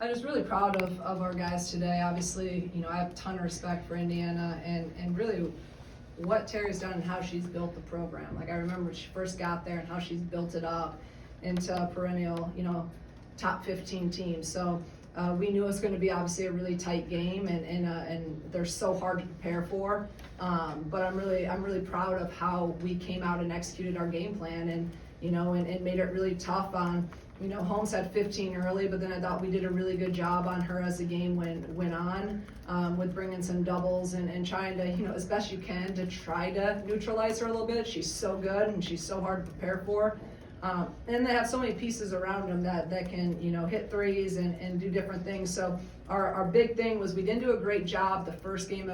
I'm just really proud of our guys today. Obviously, I have a ton of respect for Indiana and really what Terry's done and how she's built the program. Like I remember when she first got there and how she's built it up into a perennial, top 15 team. So we knew it was going to be obviously a really tight game and they're so hard to prepare for. But I'm really proud of how we came out and executed our game plan and made it really tough on. Holmes had 15 early, but then I thought we did a really good job on her as the game went on, with bringing some doubles and trying to, as best you can to try to neutralize her a little bit. She's so good and she's so hard to prepare for. And they have so many pieces around them that can, hit threes and do different things. So our big thing was we didn't do a great job the first game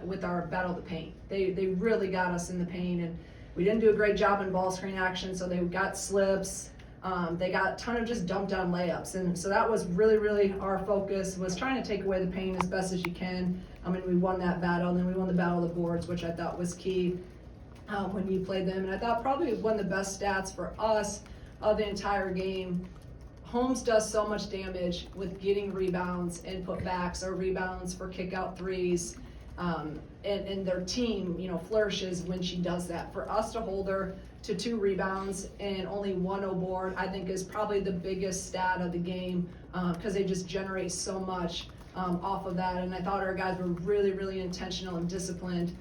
with our battle of the paint. They really got us in the paint, and we didn't do a great job in ball screen action, so they got slips. They got a ton of just dumped down layups, and so that was really our focus, was trying to take away the pain as best as you can. We won that battle, and then we won the battle of the boards, which I thought was key when you played them. And I thought probably one of the best stats for us of the entire game. Holmes does so much damage with getting rebounds and putbacks or rebounds for kick out threes, and their team, flourishes when she does that. For us to hold her to 2 rebounds and only 1 board, I think is probably the biggest stat of the game, because they just generate so much off of that. And I thought our guys were really intentional and disciplined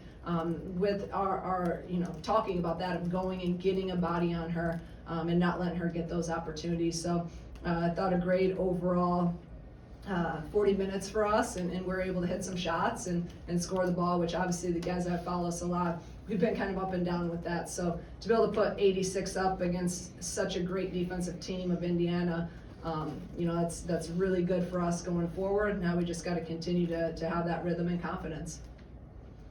with our talking about that, of going and getting a body on her and not letting her get those opportunities. So I thought a great overall 40 minutes for us, and we're able to hit some shots and score the ball, which obviously the guys that follow us a lot, we've been kind of up and down with that. So to be able to put 86 up against such a great defensive team of Indiana, that's really good for us going forward. Now we just got to continue to have that rhythm and confidence.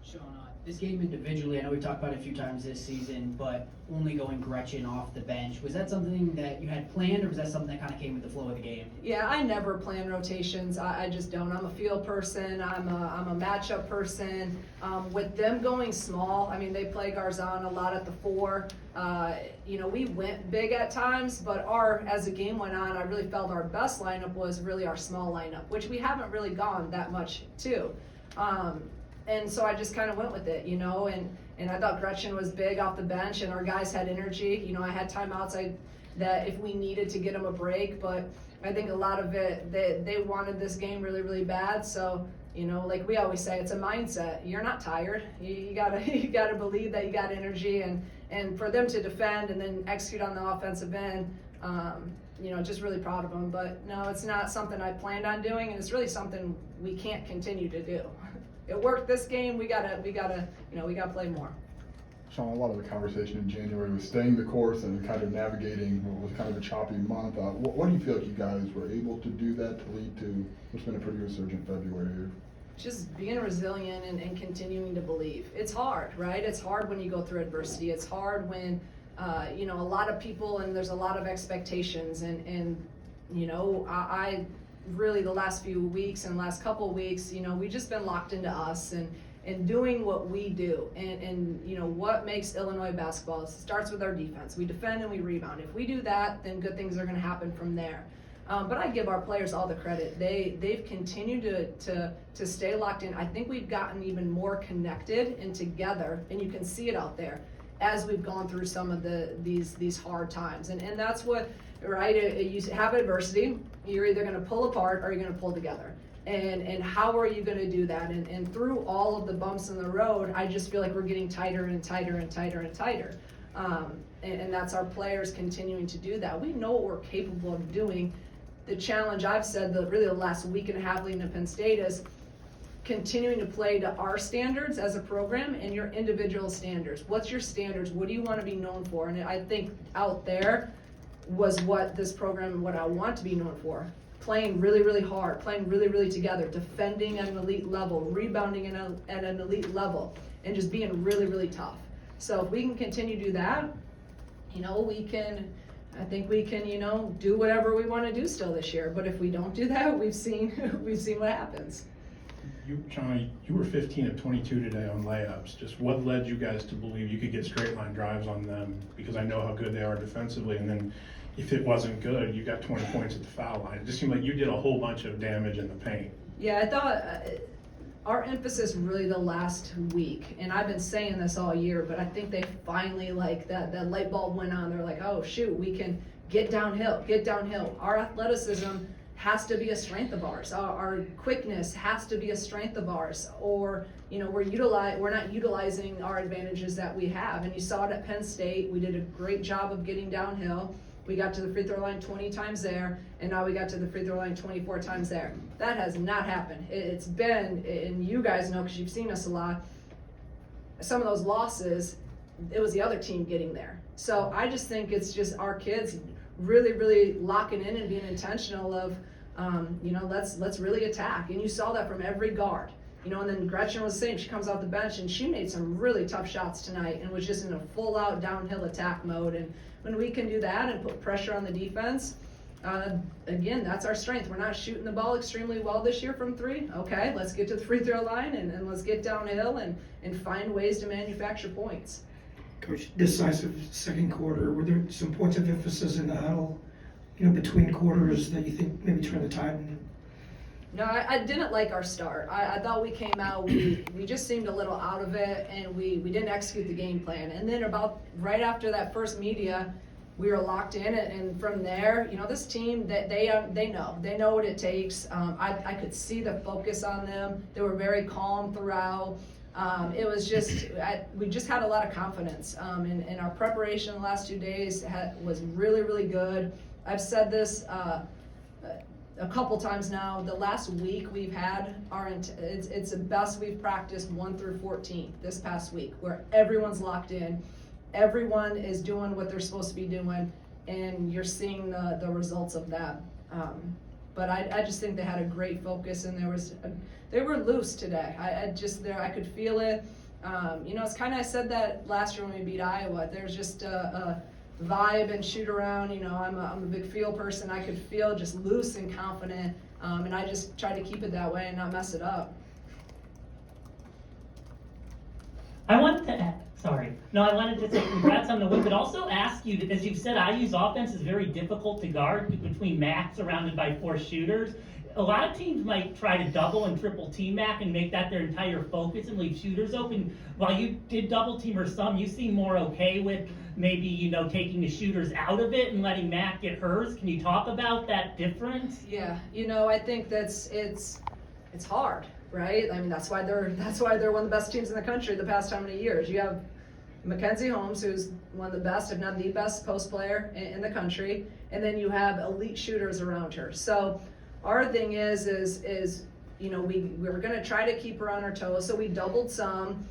Shauna, this game individually, I know we've talked about it a few times this season, but only going Gretchen off the bench, was that something that you had planned, or was that something that kind of came with the flow of the game? Yeah, I never plan rotations. I just don't. I'm a field person. I'm a matchup person. With them going small, they play Garzon a lot at the 4. We went big at times, but as the game went on, I really felt our best lineup was really our small lineup, which we haven't really gone that much to. And so I just kind of went with it, and I thought Gretchen was big off the bench, and our guys had energy. I had timeouts that if we needed to get them a break, but I think a lot of it, they wanted this game really bad. So, like we always say, it's a mindset. You're not tired. You gotta believe that you got energy, and for them to defend and then execute on the offensive end, just really proud of them. But no, it's not something I planned on doing, and it's really something we can't continue to do. It worked this game. We gotta play more. Sean, a lot of the conversation in January was staying the course and kind of navigating what was kind of a choppy month. What do you feel like you guys were able to do that to lead to what's been a pretty resurgent February? Just being resilient and continuing to believe. It's hard, right? It's hard when you go through adversity. It's hard when, a lot of people, and there's a lot of expectations, I really the last few weeks and last couple of weeks, we've just been locked into us and doing what we do. And what makes Illinois basketball, it starts with our defense. We defend and we rebound. If we do that, then good things are going to happen from there. But I give our players all the credit. They've continued to stay locked in. I think we've gotten even more connected and together, and you can see it out there as we've gone through some of these hard times. And that's what, right, you have adversity, you're either going to pull apart or you're going to pull together. And how are you going to do that? And through all of the bumps in the road, I just feel like we're getting tighter and tighter and tighter and tighter. And that's our players continuing to do that. We know what we're capable of doing. The challenge, I've said, really the last week and a half leading to Penn State, is continuing to play to our standards as a program and your individual standards. What's your standards? What do you want to be known for? And I think out there was what this program, what I want to be known for. Playing really hard, playing really together, defending at an elite level, rebounding at an elite level, and just being really tough. So if we can continue to do that, I think we can, do whatever we want to do still this year. But if we don't do that, we've seen what happens. Shauna, you were 15 of 22 today on layups. Just what led you guys to believe you could get straight line drives on them? Because I know how good they are defensively. And then if it wasn't good, you got 20 points at the foul line. It just seemed like you did a whole bunch of damage in the paint. Yeah, I thought our emphasis really the last week, and I've been saying this all year, but I think they finally, like, that light bulb went on. They're like, oh shoot, we can get downhill. Our athleticism has to be a strength of ours. Our quickness has to be a strength of ours, or we're not utilizing our advantages that we have. And you saw it at Penn State. We did a great job of getting downhill. We got to the free throw line 20 times there, and now we got to the free throw line 24 times there. That has not happened. It's been, and you guys know because you've seen us a lot, some of those losses, it was the other team getting there. So I just think it's just our kids really, really locking in and being intentional of, let's really attack. And you saw that from every guard. And then Gretchen was the same. She comes off the bench and she made some really tough shots tonight and was just in a full out downhill attack mode. And when we can do that and put pressure on the defense, again, that's our strength. We're not shooting the ball extremely well this year from three. Okay, let's get to the free throw line and let's get downhill and find ways to manufacture points. Coach, decisive second quarter, were there some points of emphasis in the huddle, between quarters that you think maybe turned the tide? No, I didn't like our start. I thought we came out, we just seemed a little out of it, and we didn't execute the game plan. And then about right after that first media, we were locked in, and from there, this team, they know what it takes. I could see the focus on them. They were very calm throughout. It was just, we just had a lot of confidence. And our preparation the last 2 days was really, really good. I've said this a couple times now. The last week we've had it's the best we've practiced 1 through 14 this past week, where everyone's locked in, everyone is doing what they're supposed to be doing, and you're seeing the results of that. But I just think they had a great focus, and they were loose today. I could feel it. It's kind of, I said that last year when we beat Iowa. There's just a vibe and shoot around. I'm a big feel person. I could feel just loose and confident, and I just try to keep it that way and not mess it up. I wanted to say congrats on the win, but also ask you, as you've said, IU's offense is very difficult to guard between Mac surrounded by 4 shooters. A lot of teams might try to double and triple team Mac and make that their entire focus and leave shooters open. While you did double team or some, you seem more okay with maybe, taking the shooters out of it and letting Mac get hers. Can you talk about that difference? Yeah, I think it's hard, right? I mean, that's why they're one of the best teams in the country the past how many years. You have Mackenzie Holmes, who's one of the best, if not the best, post player in the country, and then you have elite shooters around her. So our thing is we were going to try to keep her on her toes, so we doubled some.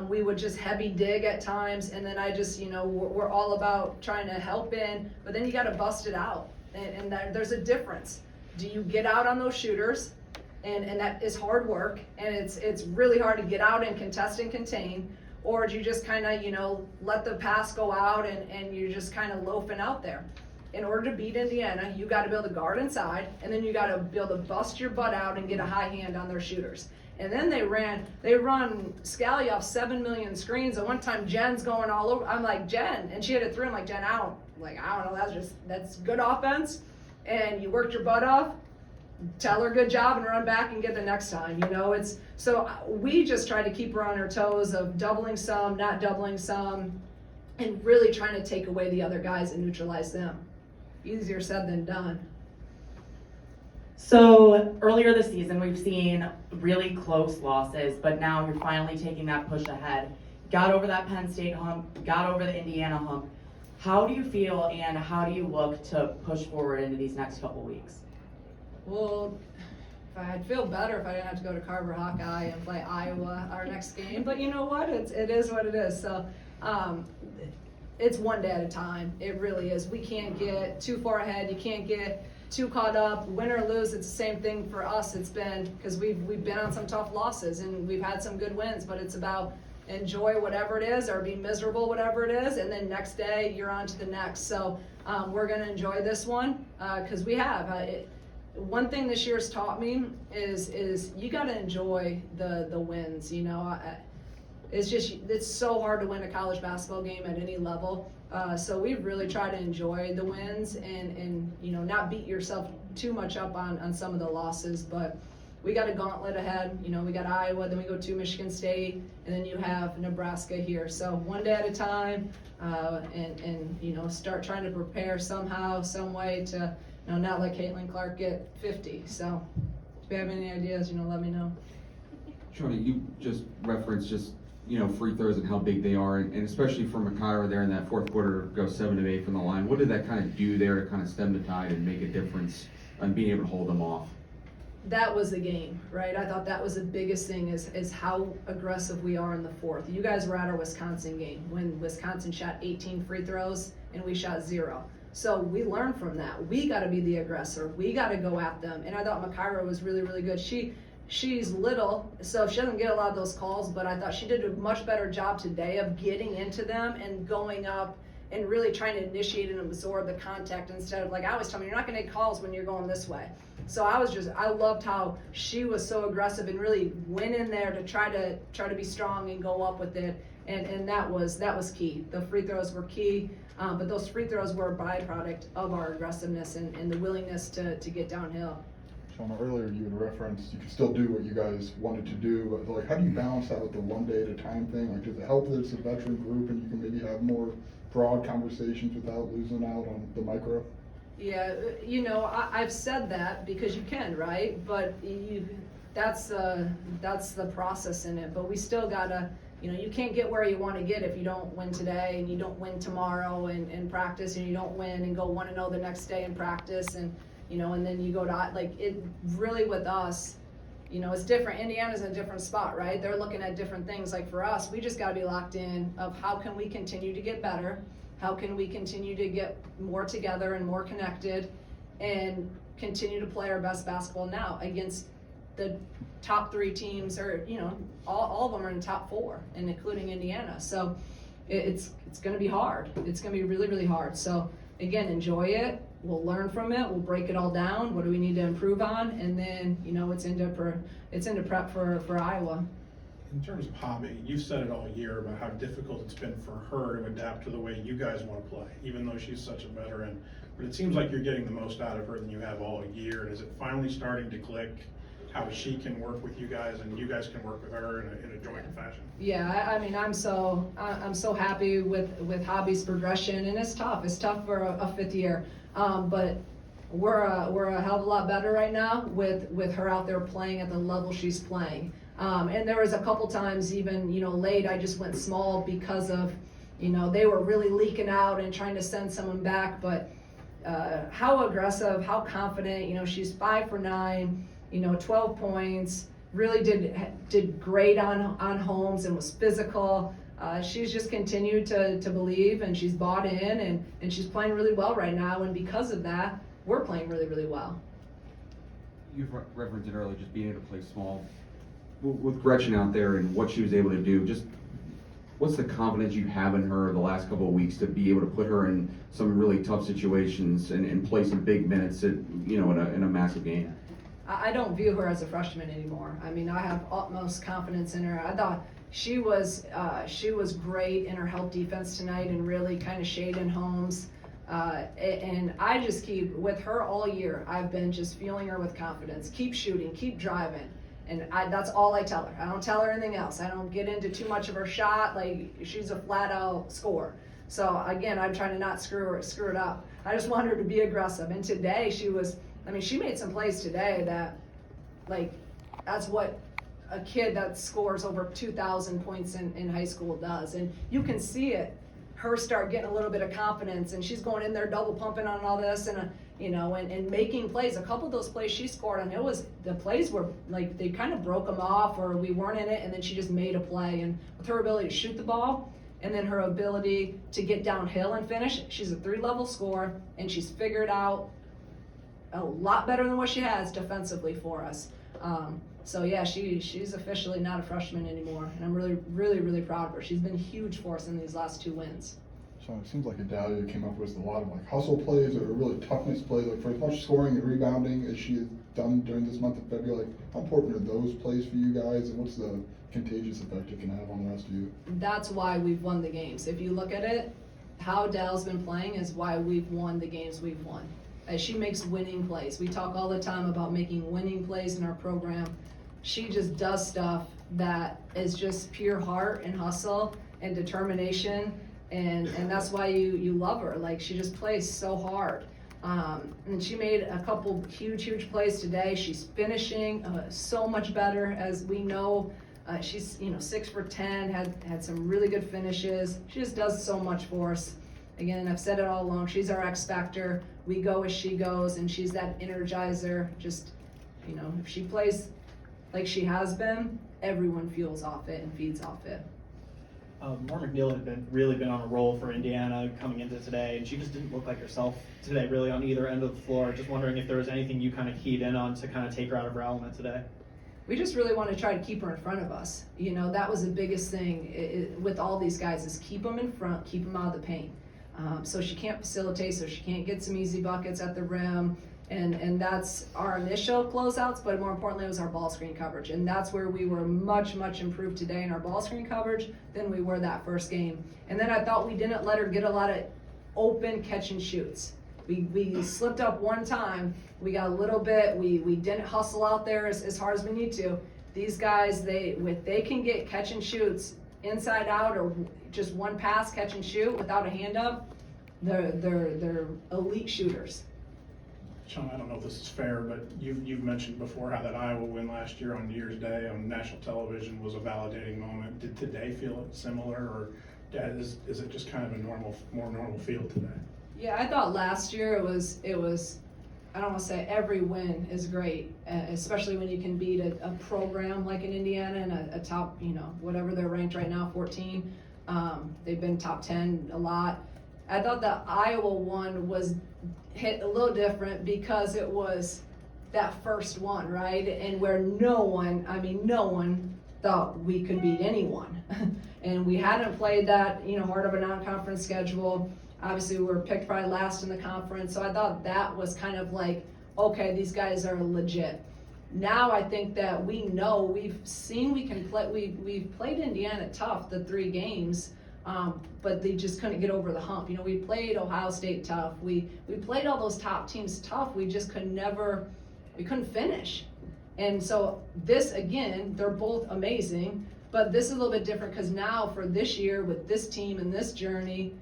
We would just heavy dig at times, and then I just, we're all about trying to help in, but then you got to bust it out, and there's a difference. Do you get out on those shooters, and that is hard work, and it's really hard to get out and contest and contain, or do you just kind of, let the pass go out and you're just kind of loafing out there? In order to beat Indiana, you got to be able to guard inside, and then you got to be able to bust your butt out and get a high hand on their shooters. And then they run Scally off 7 million screens. And one time Jen's going all over. I'm like, Jen, and she had it through. I'm like, Jen, I don't know. That's good offense, and you worked your butt off. Tell her good job and run back and get the next time. So we just try to keep her on her toes of doubling some, not doubling some, and really trying to take away the other guys and neutralize them. Easier said than done. So earlier this season, we've seen really close losses, but now you're finally taking that push ahead. Got over that Penn State hump, got over the Indiana hump. How do you feel, and how do you look to push forward into these next couple weeks? Well, I'd feel better if I didn't have to go to Carver Hawkeye and play Iowa our next game, but you know what? It is what it is. So it's one day at a time. It really is. We can't get too far ahead. You can't get too caught up. Win or lose, it's the same thing for us. It's been because we've been on some tough losses and we've had some good wins, but it's about enjoy whatever it is or be miserable whatever it is, and then next day you're on to the next. So we're going to enjoy this one because we have. One thing this year's taught me is you got to enjoy the wins. It's so hard to win a college basketball game at any level, So we've really tried to enjoy the wins and not beat yourself too much up on some of the losses, but we got a gauntlet ahead. We got Iowa, then we go to Michigan State, and then you have Nebraska here. So one day at a time, and start trying to prepare somehow, some way to not let Caitlin Clark get 50. So if you have any ideas, let me know. Shauna, you just referenced free throws and how big they are, and especially for Makira there in that fourth quarter, go 7 of 8 from the line. What did that kind of do there to kind of stem the tide and make a difference on being able to hold them off? That was the game, right? I thought that was the biggest thing is how aggressive we are in the fourth. You guys were at our Wisconsin game when Wisconsin shot 18 free throws and we shot 0. So we learned from that. We got to be the aggressor. We got to go at them. And I thought Makira was really, really good. She's little, so she doesn't get a lot of those calls, but I thought she did a much better job today of getting into them and going up and really trying to initiate and absorb the contact instead of, like I always tell me, you're not going to get calls when you're going this way. So I loved how she was so aggressive and really went in there to try to be strong and go up with it, and that was key. The free throws were key, but those free throws were a byproduct of our aggressiveness and the willingness to get downhill. Shauna, earlier you had referenced you can still do what you guys wanted to do, but how do you balance that with the one day at a time thing? Does it help that it's a veteran group and you can maybe have more broad conversations without losing out on the micro? Yeah, I've said that because you can, right? But that's the process in it. But we still gotta, you can't get where you want to get if you don't win today and you don't win tomorrow in practice, and you don't win and go 1-0 the next day in practice, and then you go to it really with us. It's different. Indiana's in a different spot, right? They're looking at different things. Like for us, we just got to be locked in of how can we continue to get better? How can we continue to get more together and more connected and continue to play our best basketball now against the top 3 teams, or, all of them are in the top 4, and including Indiana. So it's going to be hard. It's going to be really, really hard. So again, enjoy it. We'll learn from it. We'll break it all down. What do we need to improve on? And then, it's into prep for Iowa. In terms of hobby, you've said it all year about how difficult it's been for her to adapt to the way you guys want to play, even though she's such a veteran. But it seems like you're getting the most out of her than you have all year. And is it finally starting to click how she can work with you guys and you guys can work with her in a joint fashion? Yeah, I'm so happy with Hobby's progression, and it's tough. It's tough for a 5th year, but we're a hell of a lot better right now with her out there playing at the level she's playing. And there was a couple times even, late, I just went small because of, they were really leaking out and trying to send someone back. But how aggressive, how confident, she's 5 for 9, 12 points, really did great on Holmes and was physical. She's just continued to believe, and she's bought in, and she's playing really well right now. And because of that, we're playing really, really well. You've referenced it earlier, just being able to play small. With Gretchen out there and what she was able to do, just what's the confidence you have in her the last couple of weeks to be able to put her in some really tough situations and play some big minutes in a massive game? I don't view her as a freshman anymore. I have utmost confidence in her. I thought she was great in her help defense tonight and really kind of shading Holmes. And I just keep, with her all year, I've been just fueling her with confidence. Keep shooting, keep driving. And that's all I tell her. I don't tell her anything else. I don't get into too much of her shot. She's a flat out scorer. So again, I'm trying to not screw it up. I just want her to be aggressive. And today she made some plays today that, that's what a kid that scores over 2,000 points in high school does. And you can see it, her start getting a little bit of confidence, and she's going in there double pumping on all this and making plays. A couple of those plays she scored on, the plays were they kind of broke them off, or we weren't in it, and then she just made a play. And with her ability to shoot the ball, and then her ability to get downhill and finish, she's a 3-level scorer, and she's figured out a lot better than what she has defensively for us. So yeah, she's officially not a freshman anymore, and I'm really, really, really proud of her. She's been huge for us in these last 2 wins. So it seems like Adalia came up with a lot of hustle plays or really toughness plays. For as much scoring and rebounding as she has done during this month of February, how important are those plays for you guys, and what's the contagious effect it can have on the rest of you? That's why we've won the games. If you look at it, how Dell's been playing is why we've won the games we've won. She makes winning plays. We talk all the time about making winning plays in our program. She just does stuff that is just pure heart and hustle and determination, and that's why you love her. Like, she just plays so hard. And she made a couple huge plays today. She's finishing so much better, as we know. She's 6 for 10, had some really good finishes. She just does so much for us. Again, I've said it all along, she's our X factor. We go as she goes, and she's that energizer. Just, if she plays like she has been, everyone fuels off it and feeds off it. Lauren McNeil had really been on a roll for Indiana coming into today, and she just didn't look like herself today, really, on either end of the floor. Just wondering if there was anything you kind of keyed in on to kind of take her out of her element today. We just really want to try to keep her in front of us. That was the biggest thing with all these guys, is keep them in front, keep them out of the paint. So she can't facilitate, so she can't get some easy buckets at the rim. And that's our initial closeouts, but more importantly, it was our ball screen coverage. And that's where we were much improved today in our ball screen coverage than we were that first game. And then I thought we didn't let her get a lot of open catch and shoots. We slipped up one time, we got a little bit, we didn't hustle out there as hard as we need to. These guys, they can get catch and shoots inside out, or just one pass catch and shoot without a hand up. They're elite shooters. Shauna, I don't know if this is fair, but you've mentioned before how that Iowa win last year on New Year's Day on national television was a validating moment. Did today feel similar, or is it just kind of a more normal feel today? Yeah, I thought last year it was. I don't want to say every win is great, especially when you can beat a program like in Indiana and a top, whatever they're ranked right now, 14. They've been top 10 a lot. I thought the Iowa one was hit a little different because it was that first one, right? And where no one thought we could beat anyone. And we hadn't played that, hard of a non-conference schedule. Obviously, we were picked probably last in the conference, so I thought that was kind of like, okay, these guys are legit. Now I think that we know, we've seen we can play, we've played Indiana tough the 3 games, but they just couldn't get over the hump. We played Ohio State tough, we played all those top teams tough, we just we couldn't finish. And so this, again, they're both amazing, but this is a little bit different because now for this year with this team and this journey,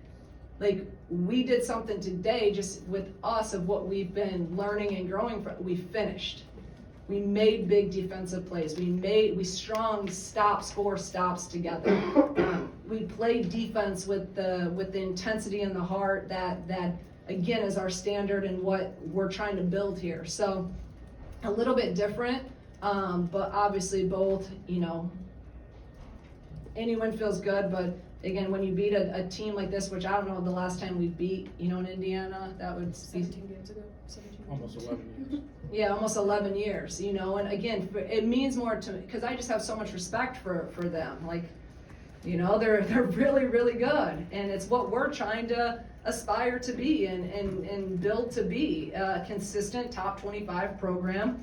like, we did something today just with us of what we've been learning and growing from. We finished. We made big defensive plays. We strung score stops together. We played defense with the intensity and the heart that again is our standard and what we're trying to build here. So a little bit different, but obviously both, anyone feels good, but again, when you beat a team like this, which I don't know the last time we beat, in Indiana, that would be 17 games ago. 17 games. Almost 11 years. Yeah, almost 11 years, and again, it means more to me, because I just have so much respect for them. Like, they're really good, and it's what we're trying to aspire to be and build to be a consistent top 25 program.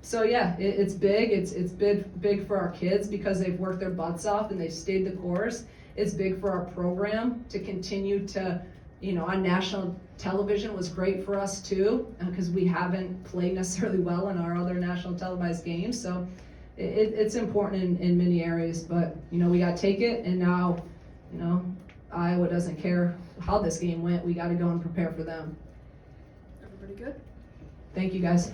So yeah, it's big. It's big for our kids because they've worked their butts off and they've stayed the course. It's big for our program to continue to, on national television was great for us too, because we haven't played necessarily well in our other national televised games. So it's important in many areas, but we got to take it, and now, Iowa doesn't care how this game went. We got to go and prepare for them. Everybody good? Thank you, guys.